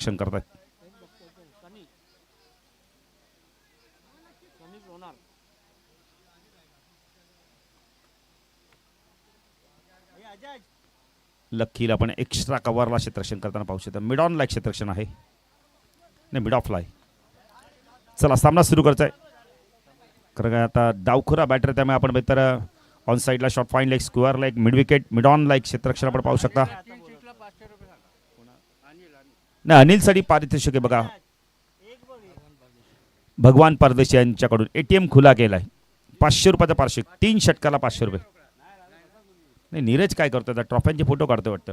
रक्षण करतात. लकीला आपण एक्स्ट्रा कव्हरला क्षेत्ररक्षण करताना पाहू शकता. मिड ऑनला क्षेत्ररक्षण आहे, नाही मिड ऑफला आहे. चला सामना सुरू करायचा आहे. कारण आता डावखुरा बॅटर त्यामुळे आपण बेहतर ऑन साईडला short fine leg, square leg, mid wicket, mid on like क्षेत्ररक्षण आपण पाहू शकता. नाही अनिलसाठी पारितोषिक आहे बघा, भगवान परदेशी यांच्याकडून एटीएम खुला केलाय. 500 रुपयाचा पारितोषिक, 3 षटकाला 500 रुपये. नाही नीरज काय करतोय, ट्रॉफ्यांचे फोटो काढतोय वाटतं.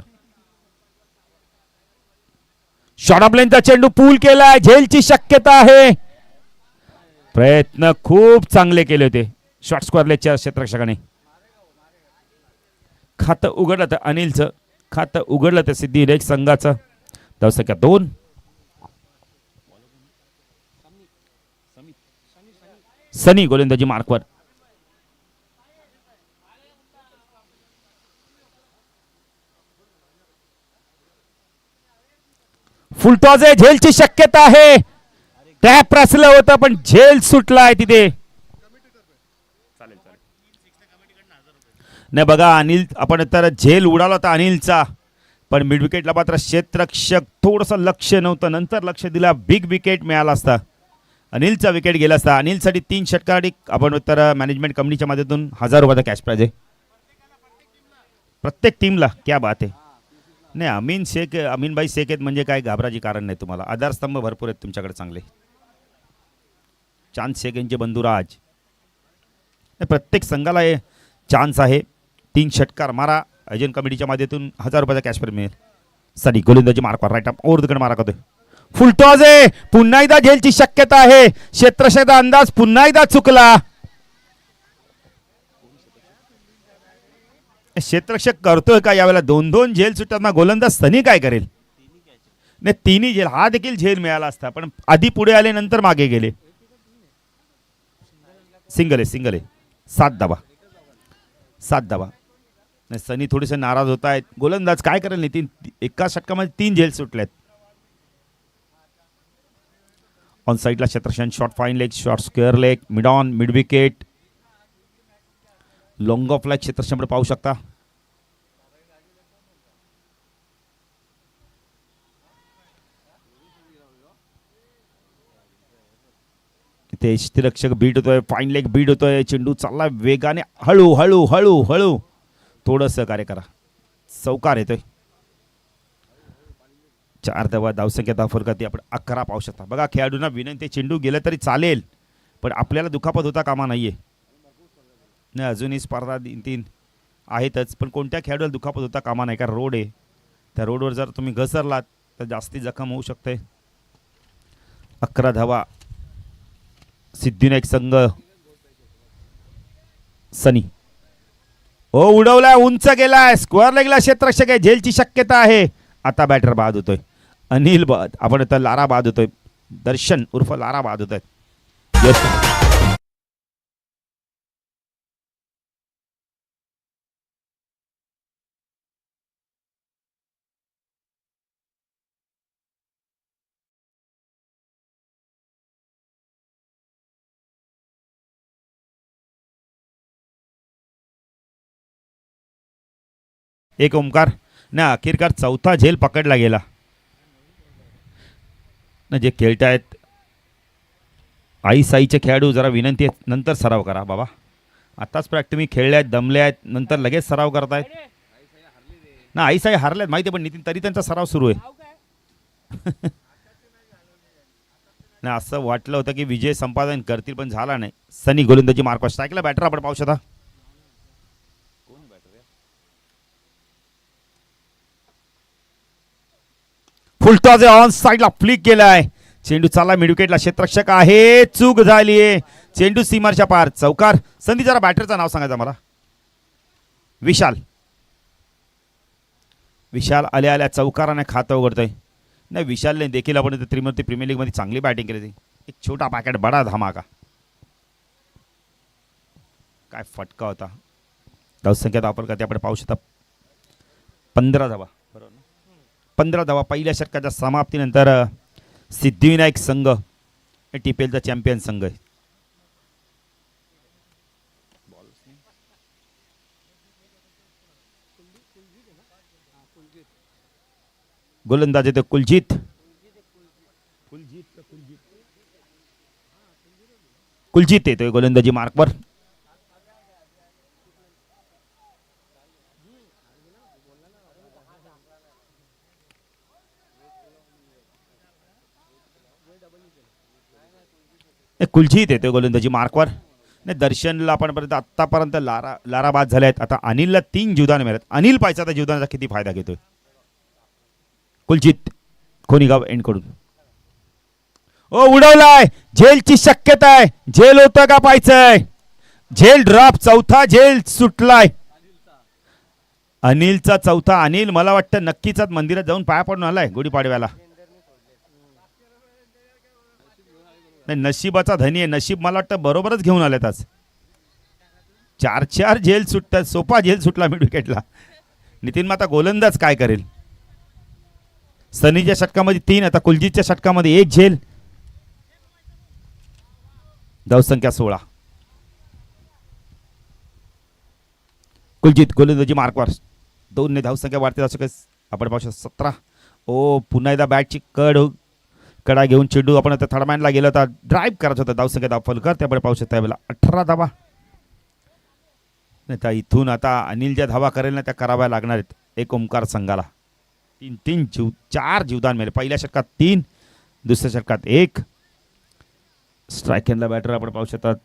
शॉर्ट ऑफ लेनचा चेंडू पूल केलाय, झेलची शक्यता आहे. प्रयत्न खूप चांगले केले होते शॉर्ट स्क्वेअर लेगच्या क्षेत्ररक्षकाने. खातं उघडलं तर अनिलचं, खातं उघडलं तर सिद्धिविनायक संघाचं. धावसंख्या 2. सनी गोलंदाजी मार्कवर. फुलटॉस आहे, झेलची शक्यता आहे. टॅप रचलं होतं पण झेल सुटलाय तिथे. नाही बघा अनिल, आपण तर झेल उडाला होता अनिलचा, पण मिड विकेटला मात्र क्षेत्ररक्षक थोडंसं लक्ष नव्हतं, नंतर लक्ष दिला, बिग विकेट मिळाला असता. अनिलचा विकेट गेला असता. अनिलसाठी 3 षटकासाठी आपण तर मॅनेजमेंट कंपनीच्या माध्यमातून 1000 रुपयाचा कॅश प्राइज आहे प्रत्येक टीमला. क्या बात आहे. नाही अमीनभाई शेख आहेत म्हणजे काय घाबराची कारण नाही तुम्हाला. आधारस्तंभ भरपूर आहेत तुमच्याकडे चांगले. चांद शेख यांचे बंधुराज. प्रत्येक संघाला हे चान्स आहे. 3 षटकार मारा, एजंट कमिटीच्या माध्यमातून 1000 रुपयाचा कॅश प्राइज मिळेल. सनी गोलंदाजी मार्कवर, राईट अप ओव्हर द मारा करतोय. फुलटॉस आहे, पुन्हा एकदा झेलची शक्यता आहे. क्षेत्ररक्षकाचा अंदाज पुन्हा एकदा चुकला. क्षेत्ररक्षक करतोय का यावेळेला? 2-2 झेल सुटताना गोलंदाज सनी काय करेल? नाही तिन्ही झेल, हा देखील झेल मिळाला असता पण आधी पुढे आले नंतर मागे गेले. सिंगल आहे 7 धावा. नाही सनी थोडेसे नाराज होत आहेत. गोलंदाज काय करेल? नाही एका षटकामध्ये 3 झेल सुटलेत. ऑन साईडला क्षेत्ररक्षण, short fine leg, short square leg, mid on, mid wicket, long of like क्षेत्ररक्षण पाहू शकता. इथे क्षेत्ररक्षक बीट होतोय, फाईन लेग बीट होतोय, चेंडू चालला वेगाने, हळू हळू हळू हळू थोडंसं कार्य करा. चौकार येतोय. 4 धावा, धावसंख्या फरकाती आपण 11 पाहू शकता. बघा खेळाडूंना विनंती, चेंडू गेलं तरी चालेल पण आपल्याला दुखापत होता कामा नाहीये. नाही अजूनही स्पर्धा 3 आहेतच पण कोणत्या खेळाडूला दुखापत होता कामा नाही. का रोड आहे, त्या रोडवर जर तुम्ही घसरलात तर जास्ती जखम होऊ शकते. 11 धावा. सिद्धिविनायक संघ. सनी ओ उडवलाय, उंच गेलाय, स्क्वेअर लेगला क्षेत्ररक्षक आहे, झेलची शक्यता आहे. आता बॅटर बाद होतोय अनिल बाद, आपण आता लारा बाद होतोय. दर्शन उर्फ लारा बाद होतोय. एक ओमकार ना, अखेरकार 4था झेल पकडला गेला ना. जे खेळतायत आई साईचे खेळाडू जरा विनंती आहे नंतर सराव करा बाबा. आताच तुम्ही खेळले आहेत, दमले आहेत, नंतर लगेच सराव करतायत ना. आई साई हारल्यात माहिती पण नितीन तरी त्यांचा सराव सुरू आहे. ना असं वाटलं होतं की विजय संपादन करतील पण झाला नाही. सनी गोलंदाजी मार्कवर, स्ट्राईकला बॅटर आपण पाहू शकता. फुलटॉस ऑन साइडला फ्लिक केलाय, चेंडू चालला मिड विकेटला, क्षेत्ररक्षक आहे, चूक झालीये, चेंडू सीमारच्या पार. चौकार. संधी जरा बॅटरचं नाव सांगायचं मला. विशाल आल्या आल्या चौकाराने खातं उघडतोय. नाही विशालने देखील आपण त्रिमूर्ती प्रीमियर लीग मध्ये चांगली बॅटिंग केली. एक छोटा पॅकेट बडा धमाका. काय फटका होता. धावसंख्या आपण पाहू शकता 15 धावा. 15 धावा पहिल्या षटकाच्या समाप्तीनंतर सिद्धिविनायक संघ TPLचा चॅम्पियन संघ आहे. गोलंदाज येतो कुलजीत. कुलजीत येतोय गोलंदाजी मार्कवर. कुलजीत येतोय गोलंदाजी मार्कवर. नाही दर्शनला आपण आतापर्यंत लारा बाद झाले आहेत. आता अनिलला 3 जीवदान मिळत. अनिल पाहिजे आता जीवदानाचा किती फायदा घेतोय. कुलजीत कोणीगाव एंड कडून ओ उडवलाय. झेलची शक्यता आहे. झेल होतं का पाहायचंय. झेल ड्रॉप. चौथा झेल सुटलाय. अनिलचा चौथा. अनिल मला वाटतं नक्कीच मंदिरात जाऊन पाया पडून आलाय गुढीपाडव्याला. नाही नशिबाचा धनी आहे. नशीब मला वाटतं बरोबरच घेऊन आलेत आज. 4 झेल सुटतात. सोपा झेल सुटला मिड विकेटला. नितीन माता गोलंदाज काय करेल. सनीच्या षटकामध्ये 3. आता कुलजीतच्या षटकामध्ये 1 झेल. धावसंख्या 16. कुलजीत गोलंदाजी मार्कवर. 2 ने धावसंख्या वाढते. आपण पाहू शकतो 17. ओ पुन्हा एकदा बॅटची कडा घेऊन चेंडू आपण आता थर्डमॅनला गेलो होता. ड्राईव्ह करायचा होता. धावसंख्या दाफलकर त्यामुळे पाहू शकता यावेळेला 18 धावा. नाही तर इथून आता अनिल ज्या धावा करेल ना त्या कराव्या लागणार आहेत एक ओंकार संघाला. 4 जीवदान मिळेल. पहिल्या षटकात 3, दुसऱ्या षटकात 1. स्ट्रायकेनला बॅटर आपण पाहू शकतात.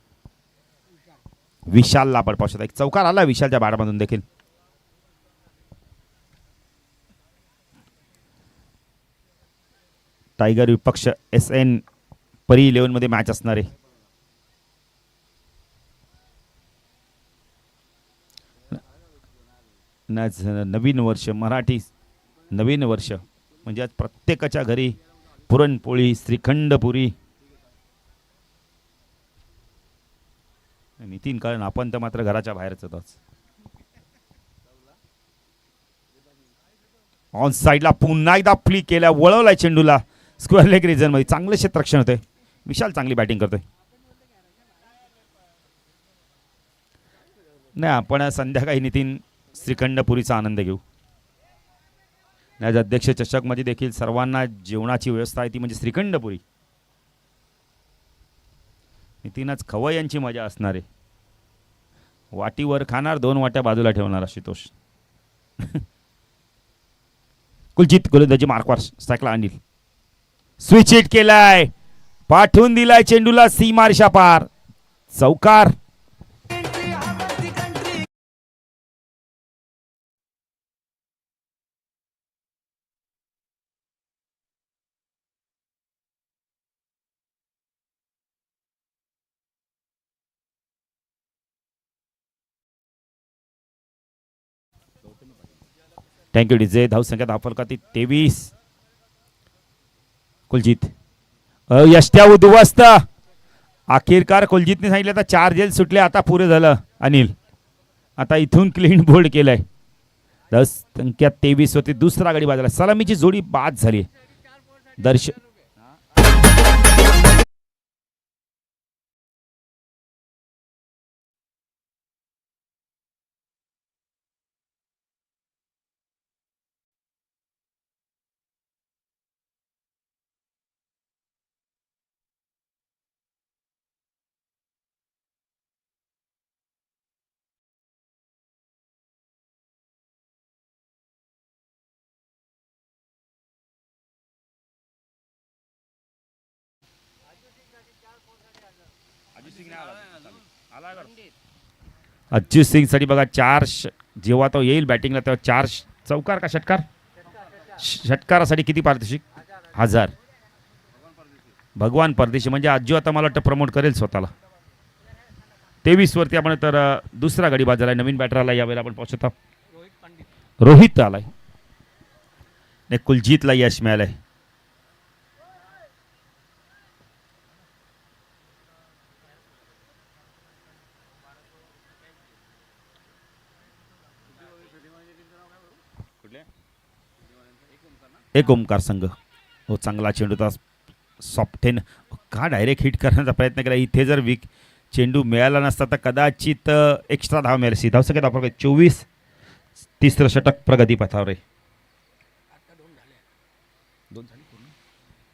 विशालला आपण पाहू शकता. एक चौकार आला विशालच्या बॅटमधून देखील. टायगर विपक्ष SN परी 11 मध्ये मॅच असणार आहे. नवीन वर्ष मराठी नवीन वर्ष म्हणजे आज प्रत्येकाच्या घरी पुरणपोळी श्रीखंडपुरी. नितीन कारण आपण तर मात्र घराच्या बाहेरच होतो. ऑन साईडला पुन्हा एकदा फ्लिक केल्या. वळवलाय चेंडूला स्क्वेअर लेग रिजन मध्ये. चांगलं क्षेत्ररक्षण होतंय. विशाल चांगली बॅटिंग करतोय. नाही आपण संध्याकाळी नितीन श्रीखंडपुरीचा आनंद घेऊ. आज अध्यक्ष चषक मध्ये देखील सर्वांना जेवणाची व्यवस्था आहे ती म्हणजे श्रीखंडपुरी. नितीनच खवय्यांची मजा असणार आहे. वाटीवर खाणार 2 वाट्या बाजूला ठेवणार आशुतोष. कुलजीत गोलंदाजी मार्कवर. स्ट्राईकला अनिल. स्विच हिट केलाय. पाठवून दिलाय चेंडूला सीमारेषा पार. चौकार. Thank you DJ. धावसंख्या दाफलकाती 23. कुलजीत यष्ट्या उद्ध्वस्त. अखेरकार कुलजीतने सांगितलं आता 4 झेल सुटले. आता पुरे झालं अनिल. आता इथून क्लीन बोल्ड केलाय. धावसंख्या 23 होती. दुसरा गडी बाजूला. सलामीची जोडी बाद झाली. दर्शन अज्जू सिंग साठी बघा 4 जेव्हा तो येईल बॅटिंगला तेव्हा 4 चौकार का षटकार. षटकारासाठी किती पारितोषिक. 1000. भगवान परदेशी म्हणजे अज्जू आता मला वाटतं प्रमोट करेल स्वतःला. 23 वरती आपण तर दुसरा गडी बाद झालाय. नवीन बॅटर आला यावेळेला आपण पाहू शकता. रोहित आलाय. ने कुलजीतला यश मिळालंय. एक ओमकार संघ. हो, चांगला चेंडूचा सॉफ्टेन का डायरेक्ट हिट करण्याचा प्रयत्न केला. इथे जर चेंडू मिळाला नसता तर कदाचित एक्स्ट्रा धाव मिळाली. धावसंख्या धाव 24. तिसरं षटक प्रगतीपथावर आहे.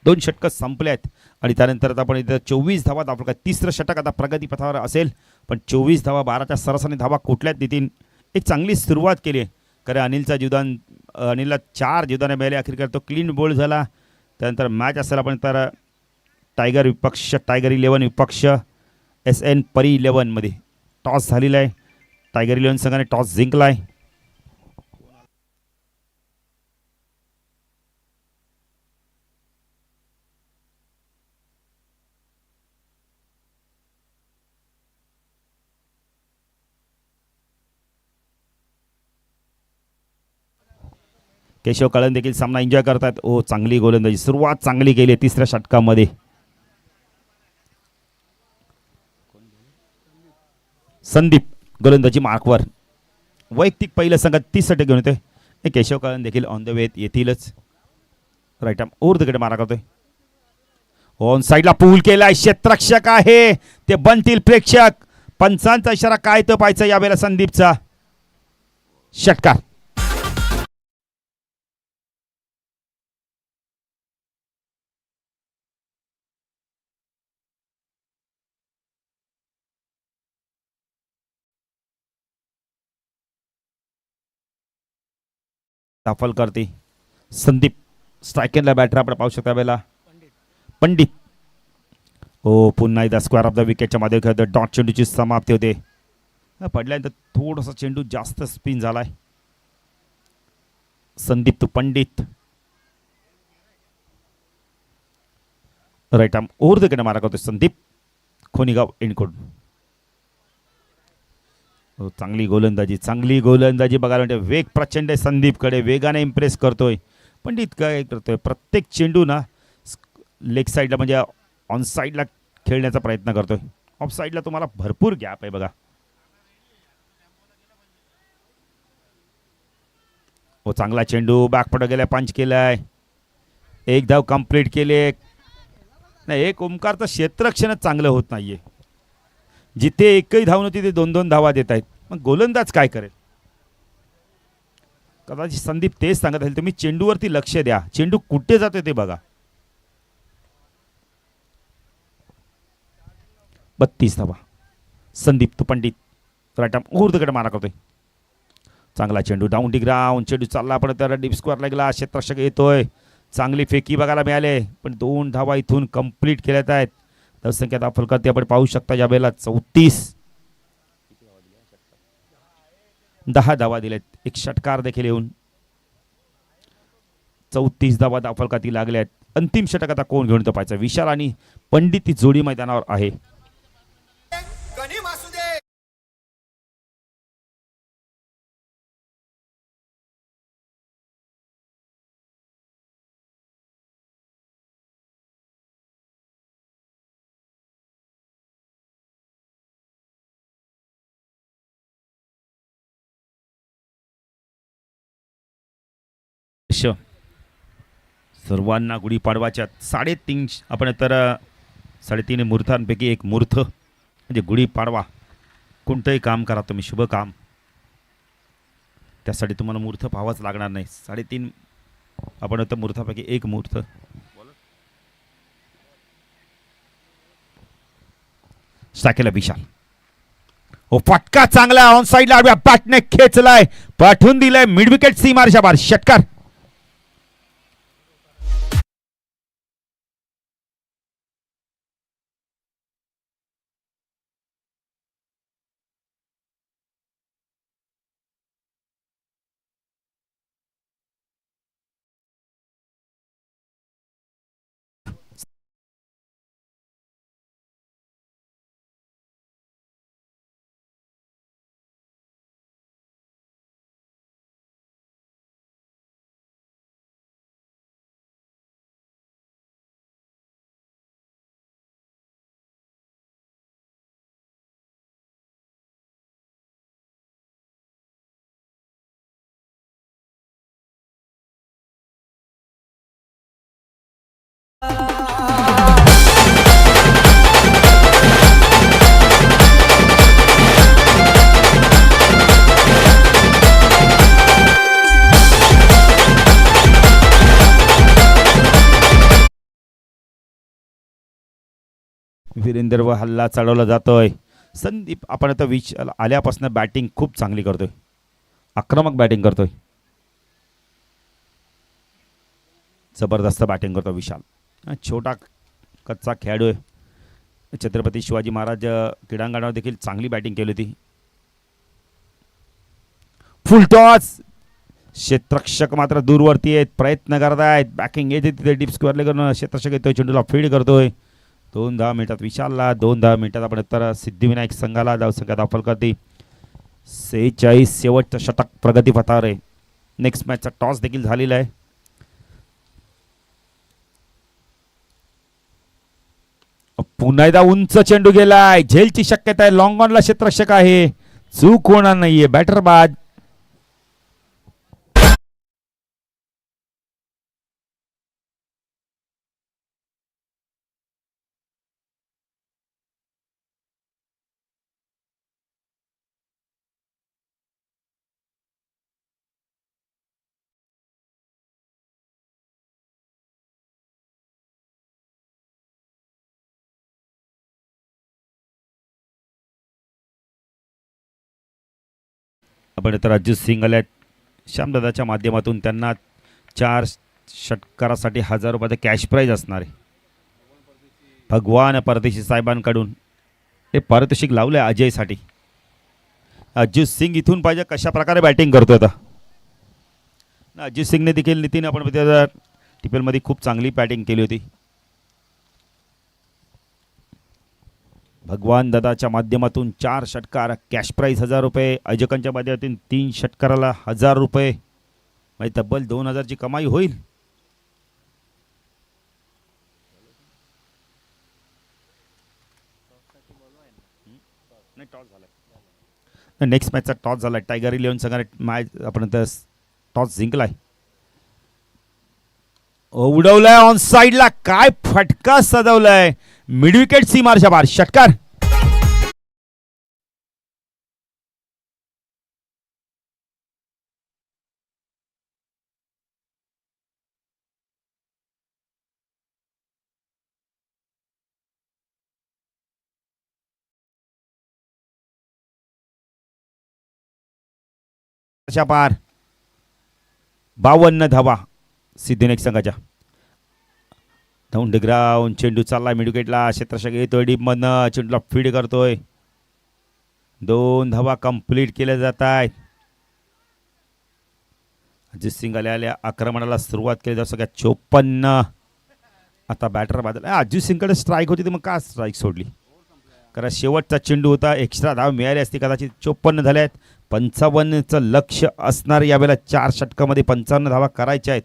दोन षटकं संपले आहेत आणि त्यानंतर आता आपण इथं 24 धावा धाव. तिसरं षटक आता प्रगतीपथावर असेल, पण 24 धावा 12च्या सरासरी धावा कुठल्याच नितीन एक चांगली सुरुवात केली आहे. कारण अनिलला 4 जीवदाने मिळाले. अखेर तो क्लीन बोल्ड झाला. त्यानंतर मॅच असेल आपण तर टायगर 11 विपक्ष SN परी 11 मध्ये टॉस झालेला आहे. टायगर 11 संघाने टॉस जिंकला आहे. केशव कळन देखील सामना एन्जॉय करतात. ओ, चांगली गोलंदाजी, सुरुवात चांगली केली तिसऱ्या षटकामध्ये. संदीप गोलंदाजी मार्कवर. वैयक्तिक पहिलं संघात 30 षटक घेऊन येतोय. केशव कळन देखील ऑन द वे येतीलच. राईट आर्म ओव्हर तिकडे मारा करतोय. ऑन साईडला पूल केलाय. क्षेत्ररक्षक आहे, ते बनतील प्रेक्षक. पंचांचा इशारा काय तर पाहायचा यावेळेला संदीपचा. षटकार. दाफल करते संदीप. स्ट्रायकेनला बॅटर आपण पाहू शकता वेळेला पंडित. हो, पुन्हा एकदा स्क्वेअर ऑफ द विकेटच्या मध्ये खेळतो. डॉट चेंडूची समाप्ती होते. पडल्यानंतर थोडासा चेंडू जास्त स्पिन झालाय. संदीप तू Pandit. Right arm over the मारा करतोय संदीप. खोनीगाव एंडकोड. चांगली गोलंदाजी बघायला म्हणजे वेग प्रचंड आहे संदीपकडे. वेगाने इम्प्रेस करतोय. पंडित काय करतोय, प्रत्येक चेंडू ना लेग साईडला म्हणजे ऑन साईडला खेळण्याचा प्रयत्न करतोय. ऑफ साईडला तुम्हाला भरपूर गॅप आहे बघा. हो, चांगला चेंडू बॅकपट गेलाय. पंच केलाय. एक धाव कंप्लीट केले. नाही, एक ओमकारचं क्षेत्ररक्षणच चांगलं होत नाहीये. जिथे एकही धाव नव्हती ते 2-2 धावा देत आहेत. मग गोलंदाज काय करेल. कदाचित संदीप तेच सांगत असेल, तुम्ही चेंडूवरती लक्ष द्या, चेंडू कुठे जातोय ते बघा. 32 धावा. संदीप तू पंडित. राईट आर्म ओव्हर मारा करतोय. चांगला चेंडू डाऊन डी ग्राउंड. चेंडू चालला पण त्याला डीप स्क्वेअर लागला. क्षेत्ररक्षक येतोय. चांगली फेकी बघायला मिळाले, पण 2 धावा इथून कंप्लीट केल्यात आहेत. धावसंख्या दाखल करते आपण पाहू शकता या वेळेला 34. 10 धावा दिलेत. एक षटकार देखील येऊन 34 धावा दाफलकाती लागल्यात. अंतिम षटक आता कोण घेऊन तो पाहायचा. विशाल आणि पंडित ही जोडी मैदानावर आहे. सर्वांना गुढीपाडवाच्या 3.5 आपण तर 3.5 मुहूर्तांपैकी एक मुहूर्त म्हणजे गुढीपाडवा. कोणतंही काम करा तुम्ही, शुभ काम, त्यासाठी तुम्हाला मुहूर्त पाहावाच लागणार नाही. 3.5 आपण तर मुहूर्तापैकी एक मुहूर्त. साकेला विशाल. हो, फटका चांगला ऑन साईडला बॅटने खेचलाय, पाठवून दिलाय मिड विकेट सीमारच्या बाहेर. षटकार. वीरेंद्र व हल्ला चढवला जातोय. संदीप आपण आता आल्यापासून बॅटिंग खूप चांगली करतोय, आक्रमक बॅटिंग करतोय, जबरदस्त बॅटिंग करतो विशाल. छोटा कच्चा खेळाडू आहे. छत्रपती शिवाजी महाराज क्रीडांगणावर देखील चांगली बॅटिंग केली होती. फुल टॉस, क्षेत्ररक्षक मात्र दूरवरती आहेत, प्रयत्न करत आहेत, बॅकिंग येते तिथे डीप स्क्वेअरले करून क्षेत्ररक्षक येतोय, चेंडूला फीड करतोय. 2-10 मिनिटात विशालला, 2-10 मिनिटात आपण तर सिद्धिविनायक संघाला धावसंख्या दाखल करते. 46 शेवटचं षटक प्रगती पथावर आहे. नेक्स्ट मॅचचा टॉस देखील झालेला आहे. पुन्हा एकदा उंच चेंडू गेलाय, झेलची शक्यता आहे, लॉंग ऑनला क्षेत्ररक्षक आहे, चूक होणार नाहीये, बॅटर बाद. आपण तर राजू सिंग आल्या श्यामदादाच्या माध्यमातून, त्यांना 4 षटकारासाठी 1000 रुपयाचं कॅश प्राईज असणार आहे. भगवान परदेशी साहेबांकडून हे पारितोषिक लावलंय अजयसाठी. अजित सिंग इथून पाहिजे कशा प्रकारे बॅटिंग करतोय आता. अजित सिंगने देखील नितीन आपण टीपीएलमध्ये खूप चांगली बॅटिंग केली होती. भगवान दादाच्या माध्यमातून 4 षटकार, कॅश प्राईज 1000 रुपये. अजकांच्या माध्यमातून 3 षटकाराला 1000 रुपये, म्हणजे तब्बल 2000ची कमाई होईल. नेक्स्ट मॅचचा टॉस झाला. टायगर 11 संघाने मॅच आपण टॉस जिंकलाय. उडवलाय ऑन साइडला, काय फटका सजवलाय, मिड विकेट सीमारच्या बाहेर षटकार. पार 52 धावा सिद्धिविनायक संघाच्या. डाऊन द ग्राउंड, चेंडू चाललाय मिड विकेटला, क्षेत्ररक्षक येतोय डीप मधनं, चेंडूला फीड करतोय. 2 धावा कंप्लीट केल्या जात आहेत. अजित सिंग आल्या आक्रमणाला सुरुवात केली जाऊ सगळ्या 54. आता बॅटर बादल अजित सिंगकडे स्ट्राईक होती, तर मग का स्ट्राईक सोडली, कारण शेवटचा चेंडू होता, एक्स्ट्रा धाव मिळाली असती कदाचित. 54 झाल्या आहेत. 55चं लक्ष असणार यावेळेला. 4 षटकामध्ये 55 धावा करायच्या आहेत.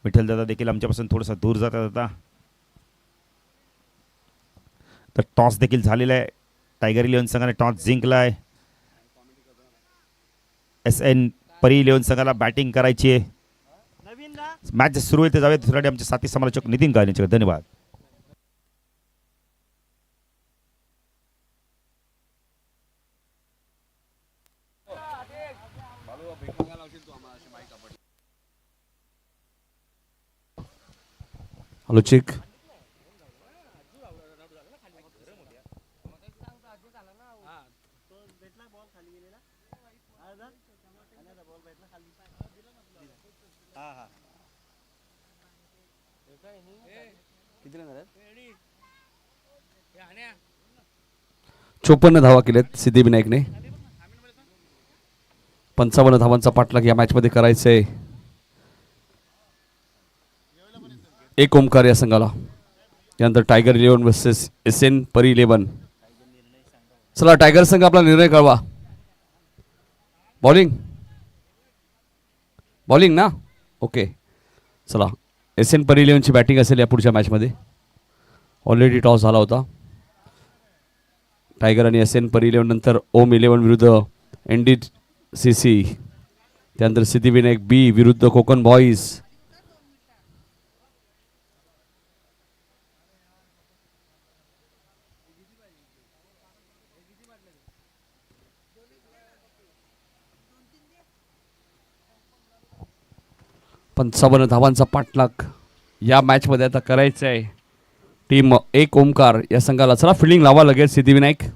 विठ्ठल दादा देखील आमच्यापासून थोडासा दूर जातात आता. तर टॉस देखील झालेला आहे. टायगर 11 संघाने टॉस जिंकलाय. SN परी 11 संघाला बॅटिंग करायची आहे. मॅच सुरू होईल ते जाऊया. दुसऱ्याकडे आमचे साथी समालोचक नितीन गायनेचे धन्यवाद. Hello check. चोपन्न धावा केल्यात सिद्धिविनायकने. 55 धावांचा पाठलाग या मॅच मध्ये करायचा आहे एक ओमकार या संघाला. यानंतर टायगर 11 वर्सेस SN परी 11. चला टायगर संघ आपला निर्णय कळवा. बॉलिंग ना, ओके. चला SN परी 11 ची बॅटिंग असेल या पुढच्या मॅचमध्ये. ऑलरेडी टॉस झाला होता. टायगर आणि SN परी 11 नंतर ओम 11 विरुद्ध NDCC. त्यानंतर सिद्धिविनायक B विरुद्ध कोकण बॉईज. 55 धावांचा पाठलाग या मॅचमध्ये आता करायचा आहे टीम एक ओमकार या संघाला. चला फिल्डिंग लावा लगेच सिद्धिविनायक.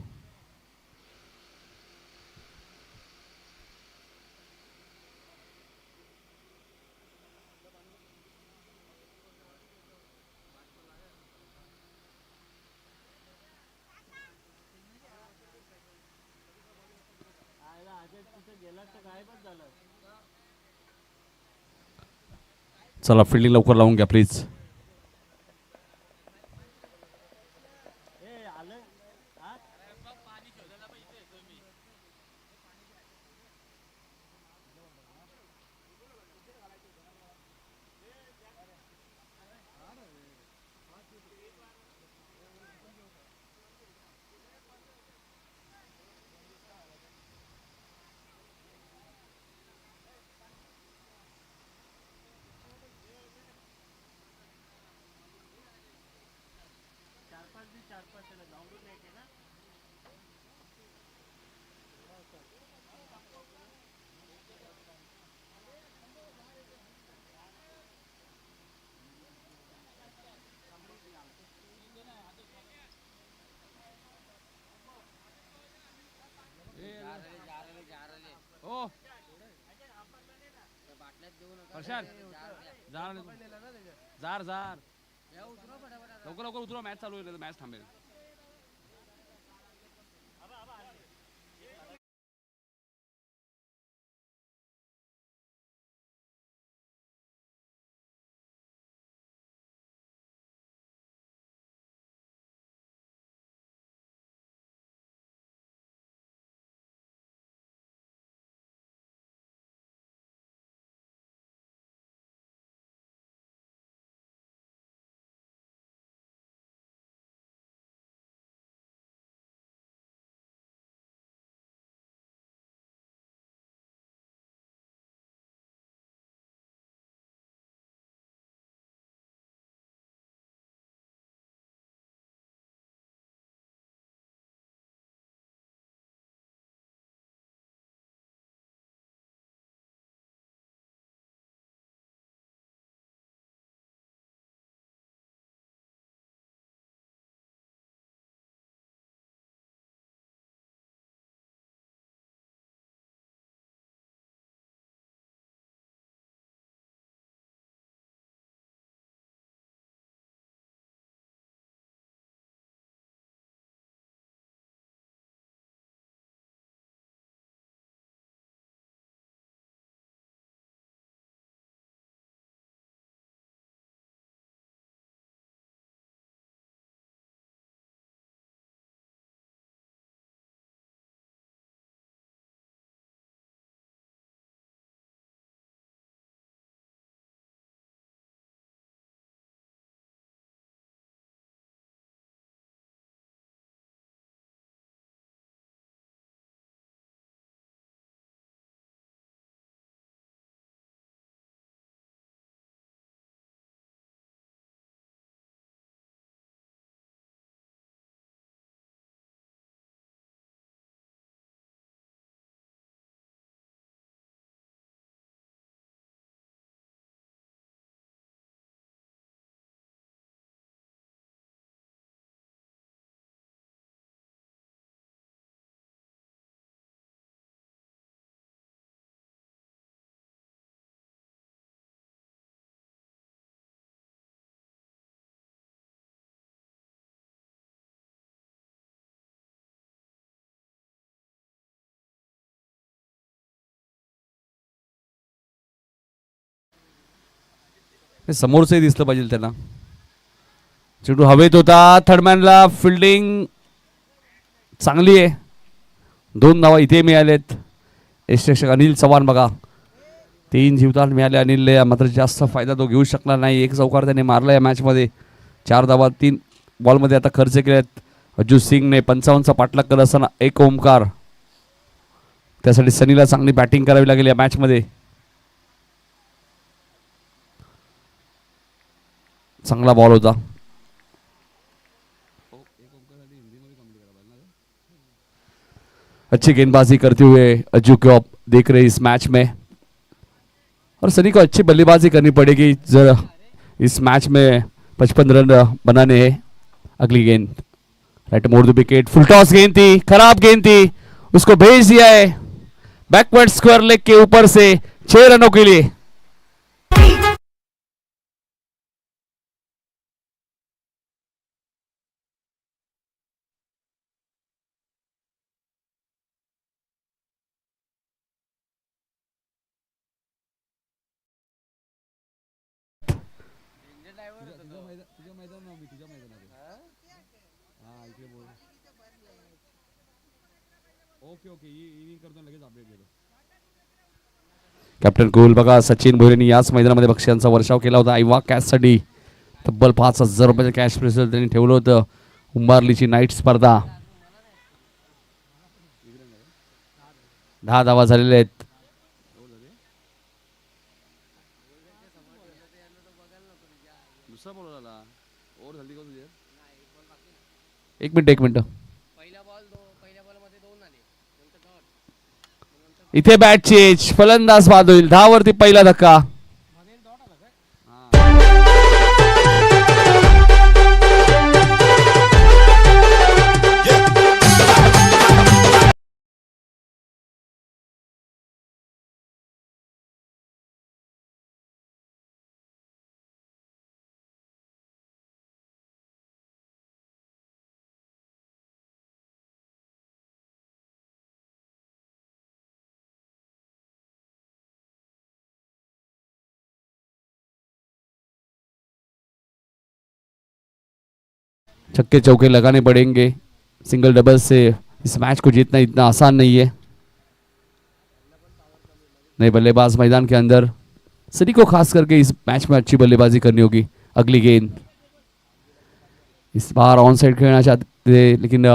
चला फिल्डिंग लवकर लावून घ्या प्लीज. जार जार लवकर लवकर उतरा मॅच चालू आहे मॅच थांबेल. समोरचंही दिसलं पाहिजे त्यांना. चेंडू हवेत होता. थर्डमॅनला फिल्डिंग चांगली आहे. 2 धावा इथे मिळालेत. यशरक्षक अनिल चव्हाण बघा 3 जीवदान मिळाले अनिलला. मात्र जास्त फायदा तो घेऊ शकला नाही. 1 चौकार त्याने मारला या मॅचमध्ये. 4 धावा 3 बॉलमध्ये आता खर्च केलेत. अजू सिंगने 55चा पाठलाग करत असताना एक ओमकार. त्यासाठी सनीला चांगली बॅटिंग करावी लागेल या मॅचमध्ये. चांगला बॉल होता. अच्छी गेंदबाजी करते हुए अजू को आप देख रहे इस मैच में. और सनी को अच्छी बल्लेबाजी करनी पड़ेगी जरा इस मैच में 55 रन बनाने हैं। अगली गेंद राइट मोड़ द विकेट, फुल टॉस गेंद थी, खराब गेंद थी, उसको भेज दिया है बैकवर्ड स्क्वायर लेग के ऊपर से 6 रनों के लिए। कॅप्टन गोल बघा, सचिन भोईरेंनी याच मैदानामध्ये बक्षिसांचा वर्षाव केला होता आयवा कॅचसाठी। तब्बल 5,000 रुपयाचं कॅश प्राइज त्यांनी ठेवलं होतं। उंबारलीची नाईट स्पर्धा 10 धावा झालेल्या आहेत। एक मिनिट इथे बॅट चेंज, फलंदाज बाद होईल। 10 वरती पहिला धक्का। छक्के चौके लगाने पड़ेंगे, सिंगल डबल से इस मैच को जीतना इतना आसान नहीं है। नए बल्लेबाज मैदान के अंदर, सनी को खास करके इस मैच में अच्छी बल्लेबाजी करनी होगी। अगली गेंद, इस बार ऑन साइड खेलना चाहते थे लेकिन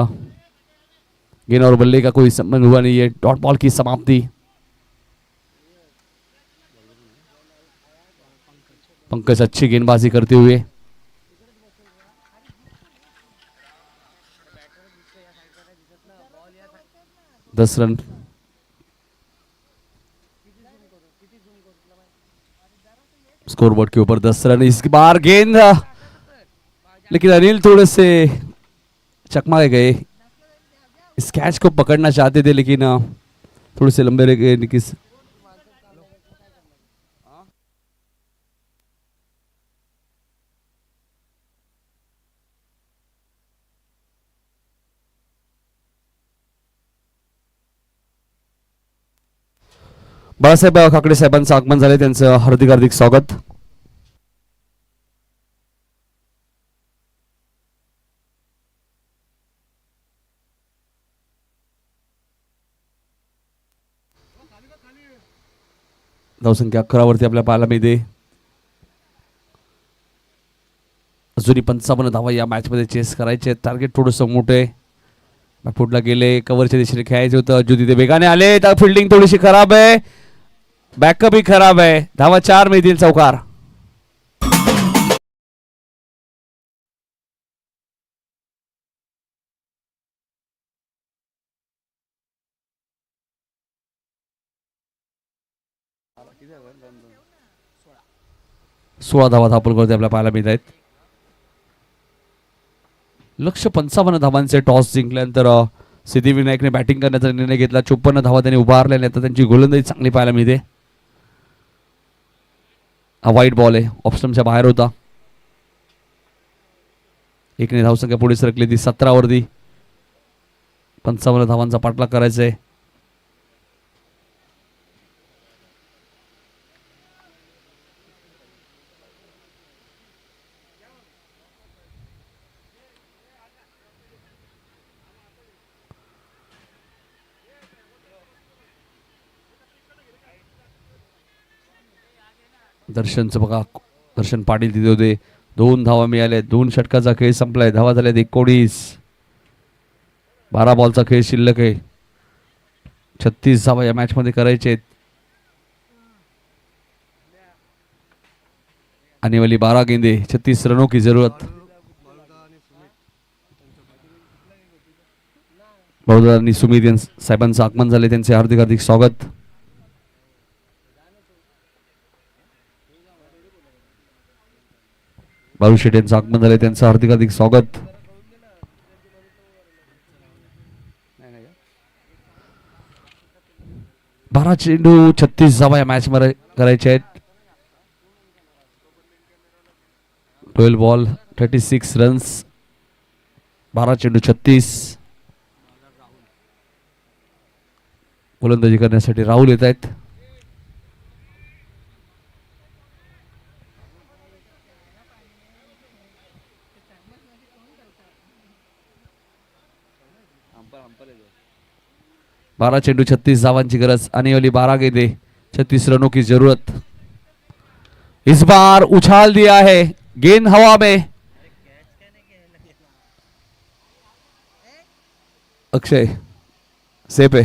गेंद और बल्ले का कोई संबंध हुआ नहीं है। डॉट बॉल की समाप्ति। पंकज अच्छी गेंदबाजी करते हुए 10 रन। स्कोरबोर्ड के ऊपर 10 रन। इस बार गेंद, लेकिन अनिल थोड़े से चकमा गए। इस कैच को पकड़ना चाहते थे लेकिन थोड़े से लंबे रह गए। किस बाळासाहेब खाकडे साहेबांचं आगमन झाले, त्यांचं हार्दिक हार्दिक स्वागत। धावसंख्या 11 वरती आपल्या पाहायला मिळते। अजूनही 55 धावा या मॅच मध्ये चेस करायचे। टार्गेट थोडंसं मोठं आहे। बॅकफुटला गेले, कव्हरच्या दिशेने खेळायचं होतं। अजून तिथे वेगाने आले, तर फिल्डिंग थोडीशी खराब आहे, बॅकअप ही खराब आहे। धावा 4 मिळतील चौकार। सोळा धावा धापलवरती आपल्याला पाहायला मिळत आहेत। लक्ष्य 55 धावांचे टॉस जिंकल्यानंतर सिद्धिविनायकने बॅटिंग करण्याचा निर्णय घेतला। 54 धावा त्यांनी उभारल्या, आता त्यांची गोलंदाजी चांगली पाहायला मिळते। हा वाईट बॉल आहे, ऑप्शनच्या बाहेर होता। एकने धावसंख्या पुढे सरकली ती 17 वरती। 55 धावांचा पाठलाग करायचा आहे। दर्शनचं बघा, दर्शन पाटील तिथे होते। 2 धावा मिळाल्या, 2 षटकाचा खेळ संपलाय। धावा झाल्या 19। 12 बॉलचा खेळ शिल्लक आहे। 36 धावा या मॅच मध्ये करायचे आहेत। आने वाली 12 गेंदे, 36 रनों की जरूरत। बहुदानी सुमित साहेबांचं आगमन झाले, त्यांचे हार्दिक हार्दिक स्वागत। बाळू शेट यांचं आगमन झालंय, त्यांचं हार्दिक हार्दिक स्वागत. 12 चेंडू 36 धावा या मॅच मध्ये करायचे आहेत. 12 बॉल 36 रन्स, 12 चेंडू 36. गोलंदाजी करण्यासाठी राहुल येत आहेत. बारह चेंडू 36 धावांची गरज, आने वाली 12 गेंदे 36 रनों की जरूरत. इस बार उछाल दिया है, गेंद हवा में. अक्षय सेफ है.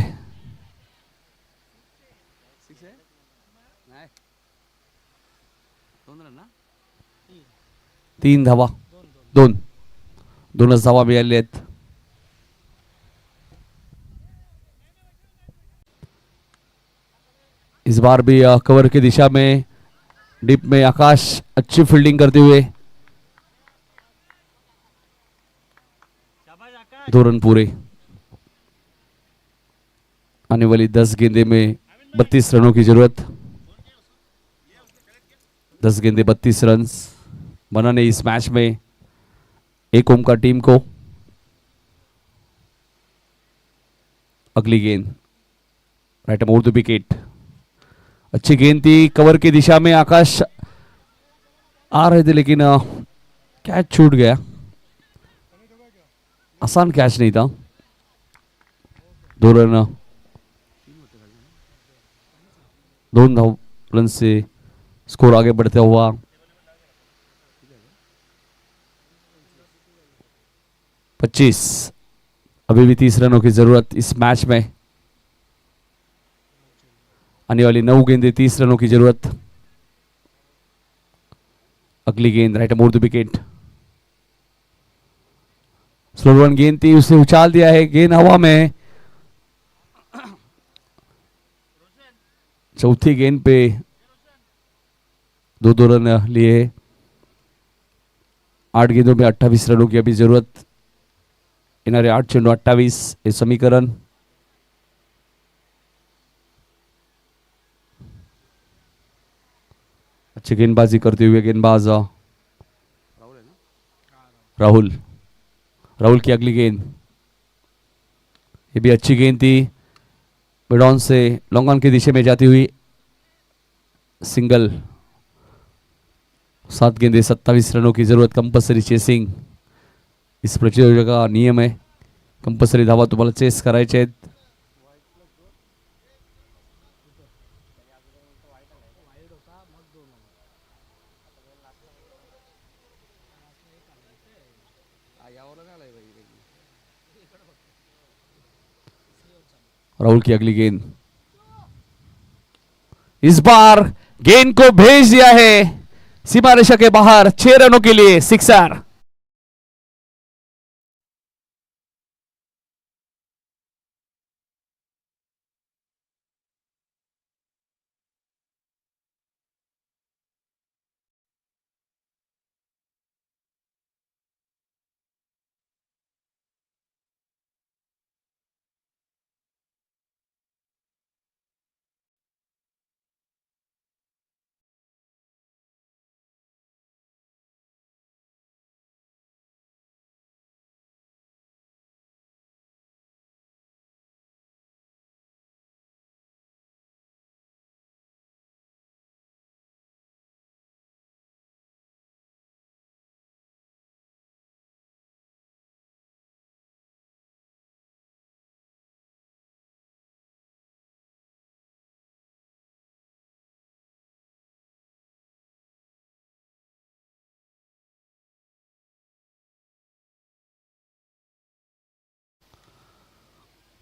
3 धावा, 2 धावा मिळाल्या आहेत. इस बार भी कवर की दिशा में डिप में आकाश अच्छी फील्डिंग करते हुए 2 रन पूरे. आने वाली 10 गेंदे में 32 रनों की जरूरत. 10 गेंदे 32 रन बनाने इस मैच में एक ओम का टीम को. अगली गेंद राइट मोर द विकेट. अच्छी गेंद थी, कवर की दिशा में आकाश आ रहे थे लेकिन कैच छूट गया. आसान कैच नहीं था. 2 रन 2 रन से स्कोर आगे बढ़ता हुआ. पच्चीस, अभी भी 30 रनों की जरूरत इस मैच में. आने वाली 9 गेंदे 30 रनों की जरूरत. अगली गेंद right more the wicket. Slow run गेंद थी, उसे उछाल दिया है, गेंद हवा में. चौथी गेंद पे 2 रन लिए. 8 गेंदों में 28 रनों की अभी जरूरत. येणारे 8 चेंडू 28 हे समीकरण. अच्छी गेंदबाजी करते हुए गेंदबाज राहुल की अगली गेंद. ये भी अच्छी गेंद थी, mid on say long on की दिशा में जाती हुई सिंगल. 7 गेंदे 27 रनों की जरूरत. कंपल्सरी चेसिंग इस प्रतियोगिता का नियम है. कंपल्सरी धावा तुम्हाला चेस करायचे आहेत. राहुल की अगली गेंद. इस बार गेंद को भेज दिया है सीमा रेखा के बाहर. 6 रनों के लिए सिक्सर.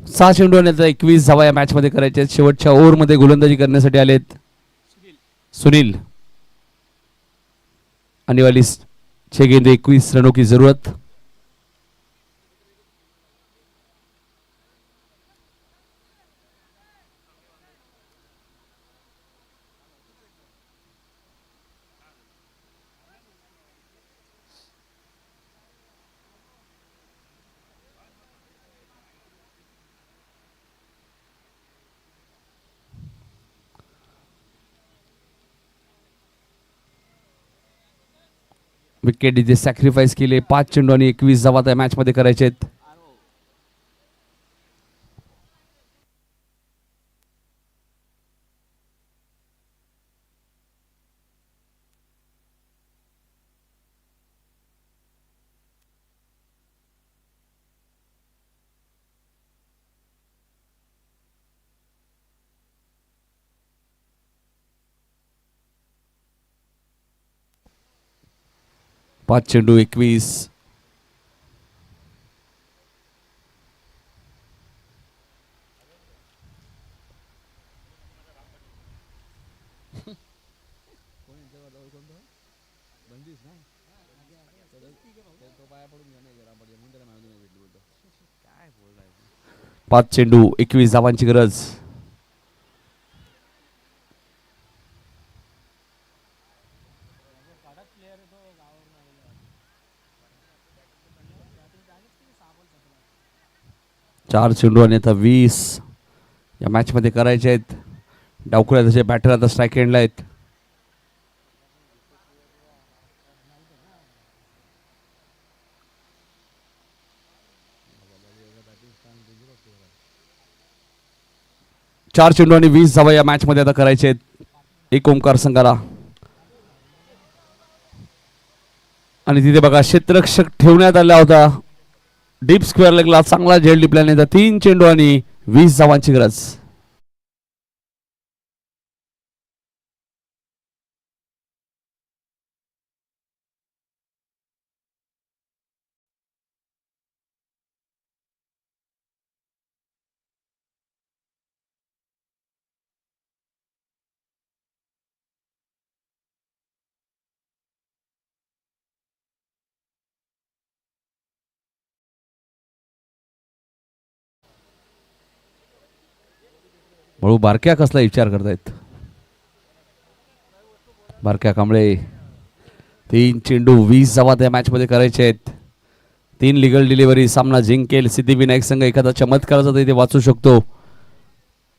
सहा चेंडू आणि आता 21 धावा या मॅच मध्ये करायचे आहेत. शेवटच्या ओव्हर मध्ये गोलंदाजी करण्यासाठी आलेत सुनील. आने वाली 6 गेंदे 21 रनों की जरूरत. विकेट इथे सॅक्रिफाईस केले. 5 चेंडू आणि 21 धावा त्या मॅच मध्ये करायचे आहेत. पाच चेंडू 21. पाच चेंडू 21 धावांची गरज. चार चेंडू आणि आता 20 या मॅच मध्ये करायचे आहेत. डावखुऱ्या तसे बॅटर आता स्ट्राईक एंडला आहेत. चार चेंडू आणि 20 धावा या मॅच मध्ये आता करायचे आहेत एक ओंकार संघाला. आणि तिथे बघा क्षेत्ररक्षक ठेवण्यात आला होता. डीप स्क्वेअर लेगला चांगला झेल डिप्लॅने. 3 चेंडू आणि 20 धावांची गरज. म्हणून बारक्या कसला विचार करतायत बारक्या कांबळे. 3 चेंडू 20 धावा त्या मॅच मध्ये करायचे आहेत. 3 लिगल डिलिव्हरी सामना जिंकेल सिद्धिविनायक संघ. एखादा चमत्काराचा इथे वाचू शकतो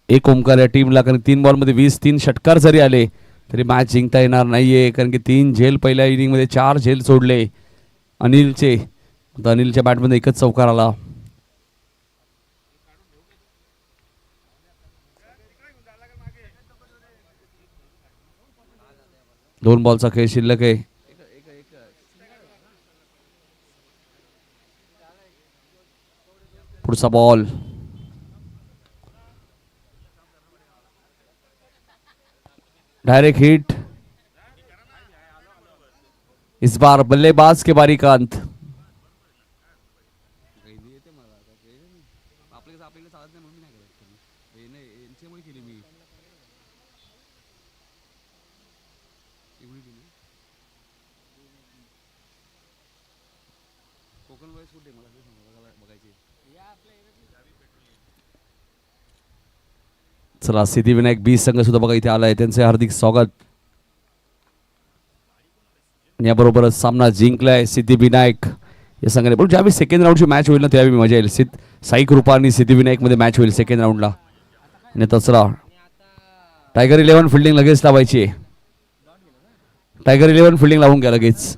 एक ओंकार या टीमला. कारण 3 बॉलमध्ये 3 षटकार जरी आले तरी मॅच जिंकता येणार नाहीये. कारण की 3 झेल पहिल्या इनिंग मध्ये 4 झेल सोडले अनिलचे. अनिलच्या बॅटमध्ये एकच चौकार आला. दोन बॉलचा खेळ शिल्लक आहे. पुढचा बॉल डायरेक्ट हिट. इस बार बल्लेबाज के बारी का अंत. चला सिद्धिविनायक बी संघ सुद्धा बघा इथे आलाय. त्यांचे हार्दिक स्वागत. याबरोबरच सामना जिंकलाय सिद्धिविनायक या संघाने. पण ज्यावेळी सेकंड राऊंडची मॅच होईल ना त्यावेळी मजा येईल. साई कृपा आणि सिद्धिविनायक मध्ये मॅच होईल सेकंड राऊंडला. आणि तसरा टायगर 11 फिल्डिंग लगेच लावायची. टायगर 11 फिल्डिंग लावून घ्या लगेच.